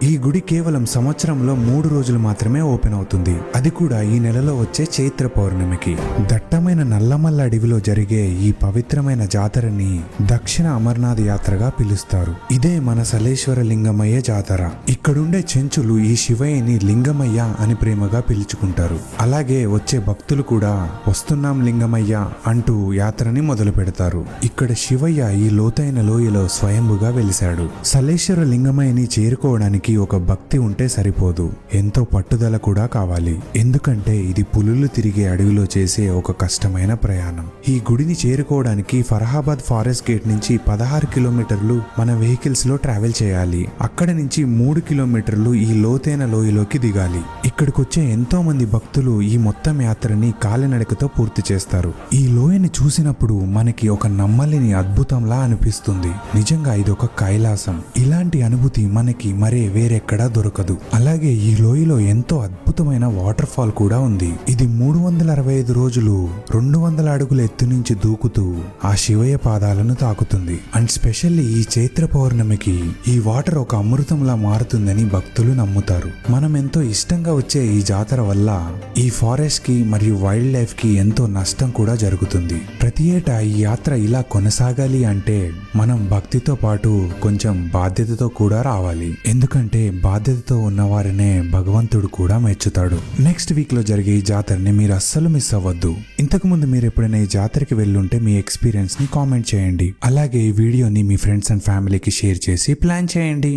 ఈ గుడి కేవలం సంవత్సరంలో 3 రోజులు మాత్రమే ఓపెన్ అవుతుంది, అది కూడా ఈ నెలలో వచ్చే చైత్ర పౌర్ణమికి. దట్టమైన నల్లమల్ల అడవిలో జరిగే ఈ పవిత్రమైన జాతరని దక్షిణ అమర్నాథ్ యాత్రగా పిలుస్తారు. ఇదే మన సలేశ్వర లింగమయ్య జాతర. ఇక్కడుండే చెంచులు ఈ శివయ్యని లింగమయ్య అని ప్రేమగా పిలుచుకుంటారు. అలాగే వచ్చే భక్తులు కూడా వస్తున్నాం లింగమయ్య అంటూ యాత్రని మొదలు పెడతారు. ఇక్కడ శివయ్య ఈ లోతైన లోయలో స్వయంభుగా వెలిశాడు. సలేశ్వర లింగమయ్యని చేరుకోవడానికి ఒక భక్తి ఉంటే సరిపోదు, ఎంతో పట్టుదల కూడా కావాలి. ఎందుకంటే ఇది పులులు తిరిగే అడవిలో చేసే ఒక కష్టమైన ప్రయాణం. ఈ గుడిని చేరుకోవడానికి ఫరహాబాద్ ఫారెస్ట్ గేట్ నుంచి 16 కిలోమీటర్లు మన వెహికల్స్ లో ట్రావెల్ చేయాలి. అక్కడ నుంచి 3 కిలోమీటర్లు ఈ లోతైన లోయలోకి దిగాలి. ఇక్కడికొచ్చే ఎంతో మంది భక్తులు ఈ మొత్తం యాత్రని కాలినడకతో పూర్తి చేస్తారు. ఈ లోయని చూసినప్పుడు మనకి ఒక నమ్మలేని అద్భుతంలా అనిపిస్తుంది. నిజంగా ఇదొక కైలాసం. ఇలాంటి అనుభూతి మనకి వేరెక్కడా దొరకదు. అలాగే ఈ లోయలో ఎంతో అద్భుతమైన వాటర్ ఫాల్ కూడా ఉంది. ఇది 365 రోజులు 200 అడుగుల ఎత్తు నుంచి దూకుతూ ఆ శివయ్య పాదాలను తాకుతుంది. అండ్ స్పెషల్లీ ఈ చైత్ర పౌర్ణమికి ఈ వాటర్ ఒక అమృతంలా మారుతుందని భక్తులు నమ్ముతారు. మనం ఎంతో ఇష్టంగా వచ్చే ఈ జాతర వల్ల ఈ ఫారెస్ట్ కి మరియు వైల్డ్ లైఫ్ కి ఎంతో నష్టం కూడా జరుగుతుంది. ప్రతి ఏటా ఈ యాత్ర ఇలా కొనసాగాలి అంటే మనం భక్తితో పాటు కొంచెం బాధ్యతతో కూడా రావాలి. ఎందుకంటే బాధ్యతతో ఉన్నవారినే భగవంతుడు కూడా మెచ్చుతాడు. నెక్స్ట్ వీక్ లో జరిగే ఈ జాతరని మీరు అస్సలు మిస్ అవ్వద్దు. ఇంతకు ముందు మీరు ఎప్పుడైనా ఈ జాతరకి వెళ్ళుంటే మీ ఎక్స్పీరియన్స్ ని కామెంట్ చేయండి. అలాగే ఈ వీడియోని మీ ఫ్రెండ్స్ అండ్ ఫ్యామిలీకి షేర్ చేసి ప్లాన్ చేయండి.